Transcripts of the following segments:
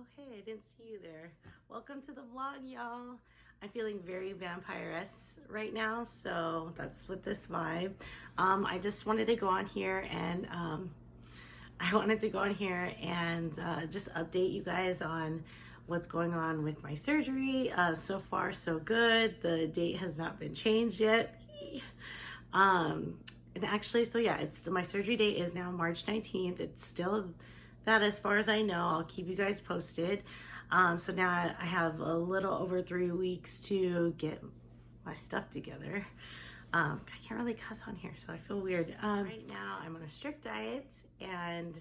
Oh, hey, I didn't see you there. Welcome to the vlog, y'all. I'm feeling very vampire-esque right now, so that's what this vibe. I just wanted to go on here and just update you guys on what's going on with my surgery. So far, so good. The date has not been changed yet. And actually, so yeah, my surgery date is now March 19th. It's still that as far as I know. I'll keep you guys posted. So now I have a little over 3 weeks to get my stuff together. I can't really cuss on here, so I feel weird. Right now I'm on a strict diet and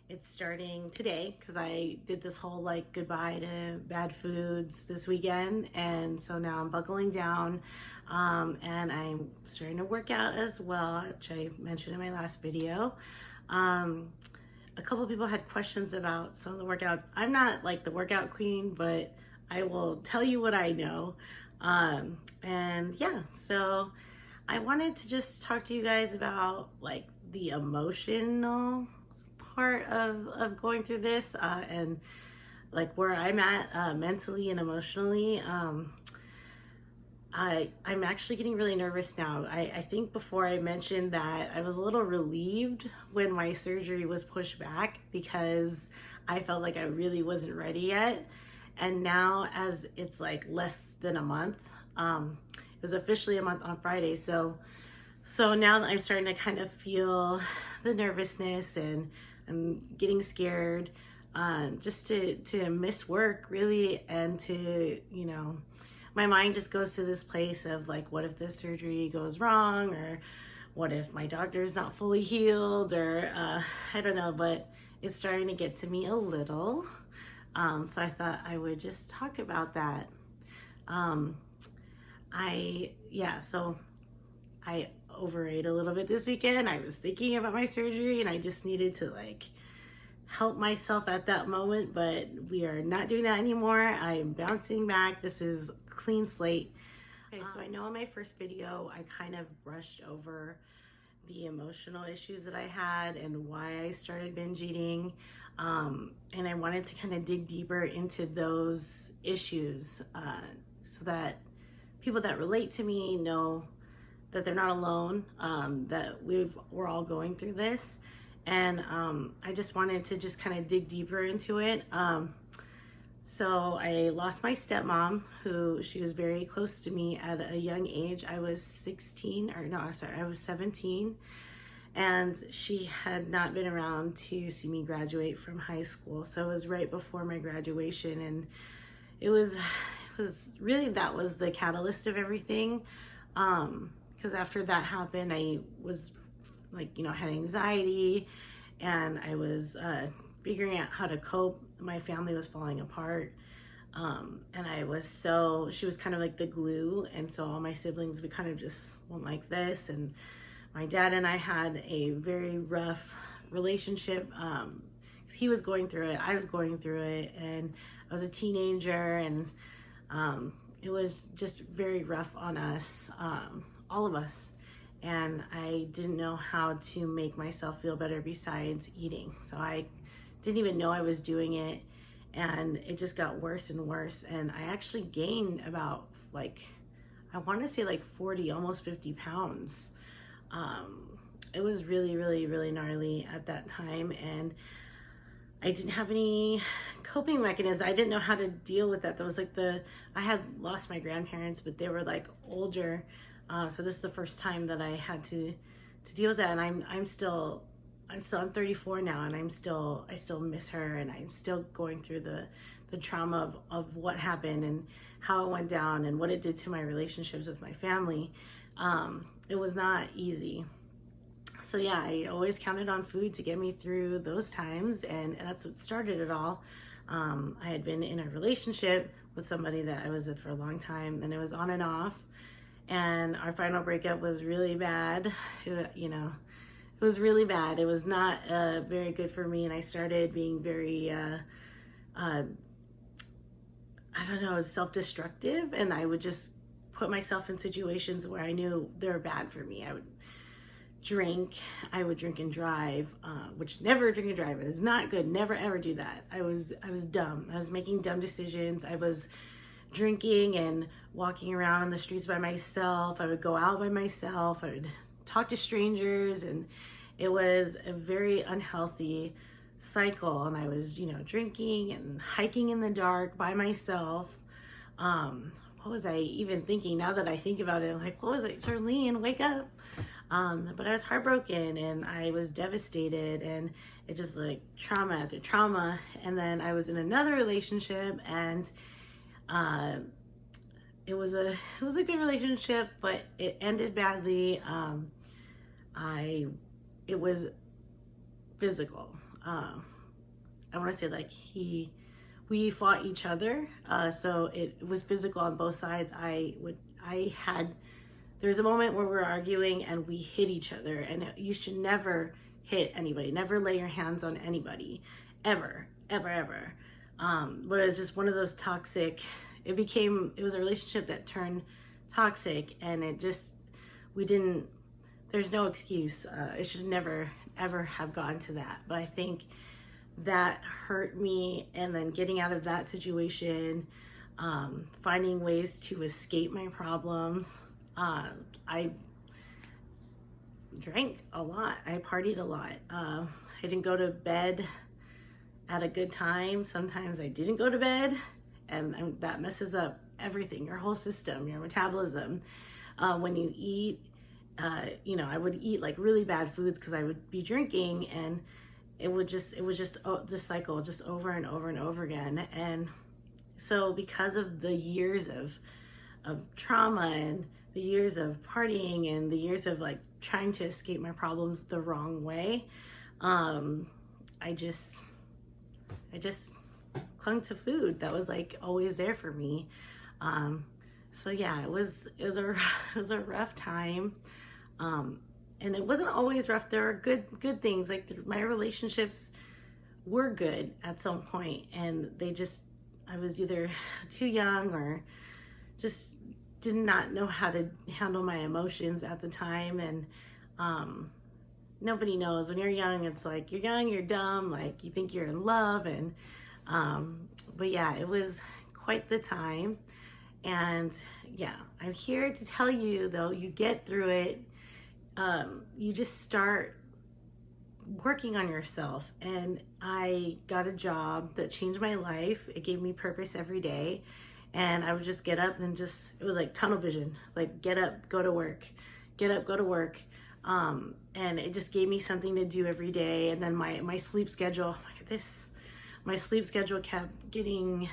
it's starting today because I did this whole like goodbye to bad foods this weekend, and so now I'm buckling down, and I'm starting to work out as well, which I mentioned in my last video. A couple people had questions about some of the workouts. I'm not like the workout queen, but I will tell you what I know. And yeah, so I wanted to just talk to you guys about like the emotional part of going through this, and like where I'm at mentally and emotionally. I'm actually getting really nervous now. I think before I mentioned that I was a little relieved when my surgery was pushed back because I felt like I really wasn't ready yet. And now, as it's like less than a month, it was officially a month on Friday. So now I'm starting to kind of feel the nervousness, and I'm getting scared, just to miss work really, and to, you know, my mind just goes to this place of like, what if this surgery goes wrong, or what if my doctor's not fully healed, or I don't know, but it's starting to get to me a little. So I thought I would just talk about that. So I overate a little bit this weekend. I was thinking about my surgery and I just needed to like help myself at that moment, but we are not doing that anymore. I'm bouncing back. This is a clean slate. Okay, so I know in my first video, I kind of brushed over the emotional issues that I had and why I started binge eating. And I wanted to kind of dig deeper into those issues, so that people that relate to me know that they're not alone, that we're all going through this. And I just wanted to just kind of dig deeper into it. So I lost my stepmom, she was very close to me at a young age. I was 17. And she had not been around to see me graduate from high school. So it was right before my graduation. And it was really, that was the catalyst of everything. Because after that happened, I was like, you know, had anxiety, and I was figuring out how to cope. My family was falling apart, and she was kind of like the glue, and so all my siblings, we kind of just went like this. And my dad and I had a very rough relationship. He was going through it, I was going through it, and I was a teenager, and it was just very rough on us, all of us. And I didn't know how to make myself feel better besides eating. So I didn't even know I was doing it. And it just got worse and worse. And I actually gained about like, I want to say like 40, almost 50 pounds. It was really, really, really gnarly at that time. And I didn't have any coping mechanisms. I didn't know how to deal with that. That was like I had lost my grandparents, but they were like older. So this is the first time that I had to deal with that. And I'm 34 now, and I still miss her, and I'm still going through the trauma of what happened and how it went down and what it did to my relationships with my family. It was not easy. So yeah, I always counted on food to get me through those times, and that's what started it all. I had been in a relationship with somebody that I was with for a long time, and it was on and off. And our final breakup was really bad. It was really bad. It was not very good for me. And I started being very, self-destructive. And I would just put myself in situations where I knew they were bad for me. I would drink. I would drink and drive, which never drink and drive. It is not good. Never ever do that. I was dumb. I was making dumb decisions. I was drinking and walking around on the streets by myself. I would go out by myself. I would talk to strangers, and it was a very unhealthy cycle. And I was, drinking and hiking in the dark by myself. What was I even thinking? Now that I think about it, I'm like, what was it? Charlene, wake up. But I was heartbroken and I was devastated, and it just like trauma after trauma. And then I was in another relationship, and it was a good relationship, but it ended badly. It was physical. I want to say like we fought each other. So it was physical on both sides. There's a moment where we're arguing and we hit each other, and you should never hit anybody. Never lay your hands on anybody, ever, ever, ever. But it was just one of those toxic, it was a relationship that turned toxic, and there's no excuse. It should never, ever have gone to that. But I think that hurt me, and then getting out of that situation, finding ways to escape my problems. I drank a lot. I partied a lot. I didn't go to bed at a good time. Sometimes I didn't go to bed, and that messes up everything, your whole system, your metabolism. When you eat, I would eat like really bad foods because I would be drinking, and it was just this cycle just over and over and over again. And so because of the years of trauma and the years of partying and the years of like trying to escape my problems the wrong way, I just clung to food that was like always there for me. So yeah, it was a rough time. And it wasn't always rough. There are good things. Like my relationships were good at some point, and I was either too young or just did not know how to handle my emotions at the time. And nobody knows when you're young. It's like you're young, you're dumb, like you think you're in love. And but yeah, it was quite the time. And yeah, I'm here to tell you though, you get through it. You just start working on yourself. And I got a job that changed my life. It gave me purpose every day. And I would just get up and it was like tunnel vision, like get up, go to work, get up, go to work. And it just gave me something to do every day. And then my sleep schedule, my sleep schedule kept getting,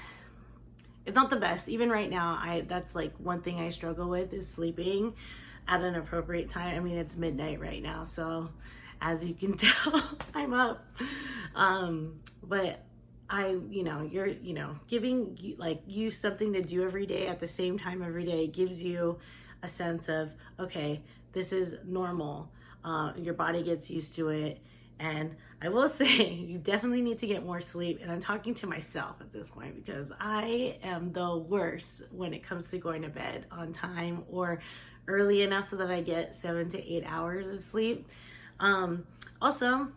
it's not the best. Even right now, that's like one thing I struggle with is sleeping at an appropriate time. I mean, it's midnight right now, so as you can tell, I'm up. But you're giving you something to do every day at the same time every day gives you a sense of, okay, this is normal. Your body gets used to it. And I will say, you definitely need to get more sleep. And I'm talking to myself at this point because I am the worst when it comes to going to bed on time or early enough so that I get 7 to 8 hours of sleep. Also,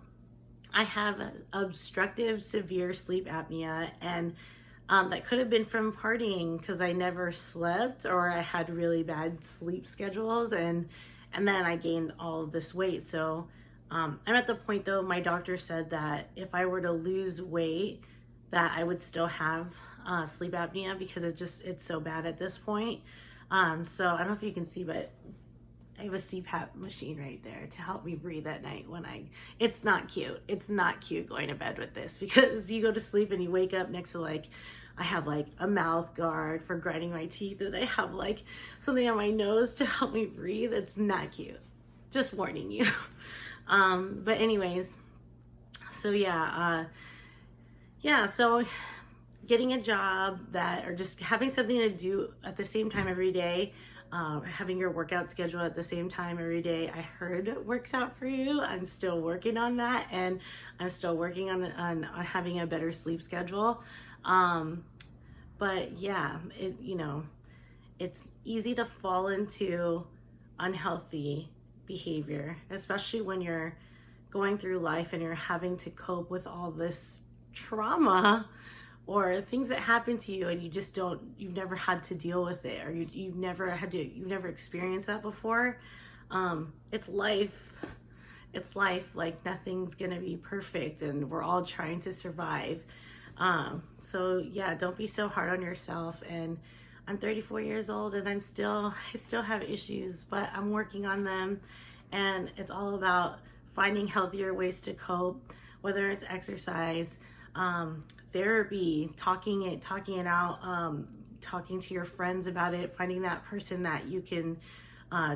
I have obstructive severe sleep apnea, and that could have been from partying because I never slept, or I had really bad sleep schedules, and then I gained all of this weight. So I'm at the point though, my doctor said that if I were to lose weight, that I would still have sleep apnea because it's so bad at this point. So I don't know if you can see, but I have a CPAP machine right there to help me breathe at night it's not cute. It's not cute going to bed with this because you go to sleep and you wake up next to I have a mouth guard for grinding my teeth, and I have something on my nose to help me breathe. It's not cute. Just warning you. But anyways, so so getting a job or just having something to do at the same time every day, having your workout schedule at the same time every day, I heard it works out for you. I'm still working on that, and I'm still working on having a better sleep schedule. But yeah, it's easy to fall into unhealthy behavior, especially when you're going through life and you're having to cope with all this trauma or things that happen to you and you've never had to deal with it, or you've never experienced that before. It's life. It's life. Like, nothing's gonna be perfect and we're all trying to survive. So yeah, don't be so hard on yourself. And I'm 34 years old and I still have issues, but I'm working on them. And it's all about finding healthier ways to cope, whether it's exercise, therapy, talking it out, talking to your friends about it, finding that person that you can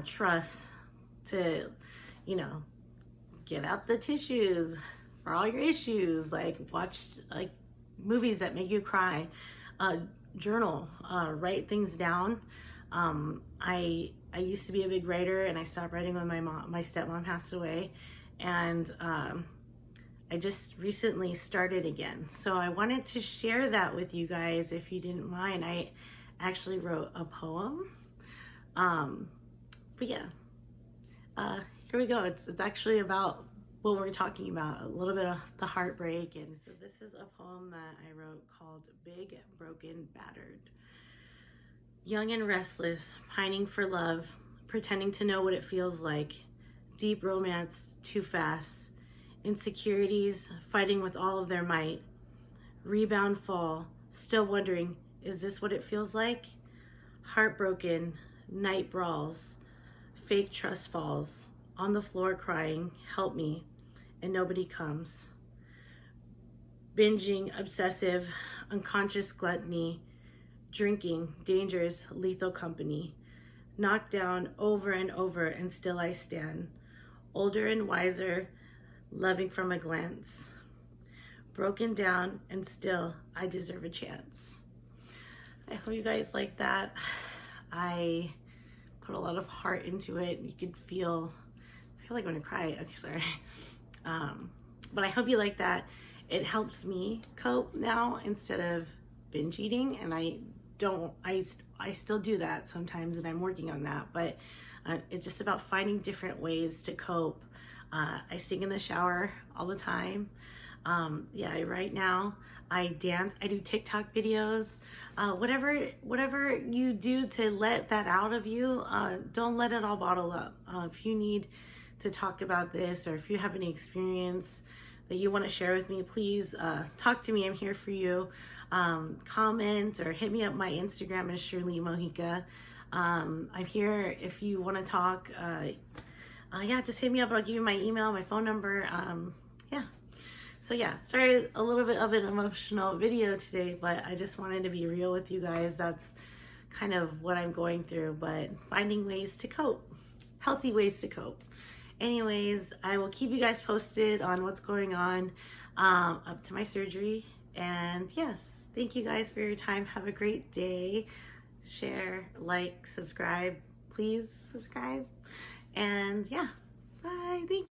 trust to, get out the tissues for all your issues. Like, watch like movies that make you cry, journal, write things down. I used to be a big writer and I stopped writing when my stepmom passed away, and I just recently started again. So I wanted to share that with you guys, if you didn't mind. I actually wrote a poem. But yeah, here we go. It's actually about what we're talking about, a little bit of the heartbreak. And so this is a poem that I wrote called Big, Broken, Battered. Young and restless, pining for love, pretending to know what it feels like. Deep romance, too fast. Insecurities, fighting with all of their might. Rebound, fall, still wondering, is this what it feels like? Heartbroken, night brawls, fake trust falls. On the floor crying, help me, and nobody comes. Binging, obsessive, unconscious gluttony. Drinking, dangerous, lethal company. Knocked down over and over, and still I stand. Older and wiser, loving from a glance. Broken down, and still I deserve a chance. I hope you guys like that. I put a lot of heart into it. You could feel, I feel like I'm gonna cry. Okay, sorry. But I hope you like that. It helps me cope now instead of binge eating, and I still do that sometimes, and I'm working on that, but it's just about finding different ways to cope. I sing in the shower all the time. Yeah, right now I dance, I do TikTok videos, whatever you do to let that out of you, don't let it all bottle up. If you need to talk about this, or if you have any experience that you want to share with me, please talk to me. I'm here for you. Comment or hit me up. My Instagram is shirleenmojica. I'm here if you want to talk. Yeah, just hit me up. I'll give you my email, my phone number. Yeah. So yeah, sorry, a little bit of an emotional video today, but I just wanted to be real with you guys. That's kind of what I'm going through, but finding ways to cope, healthy ways to cope. Anyways, I will keep you guys posted on what's going on up to my surgery. And yes, thank you guys for your time. Have a great day. Share, like, subscribe. Please subscribe. And yeah, bye. Thank you.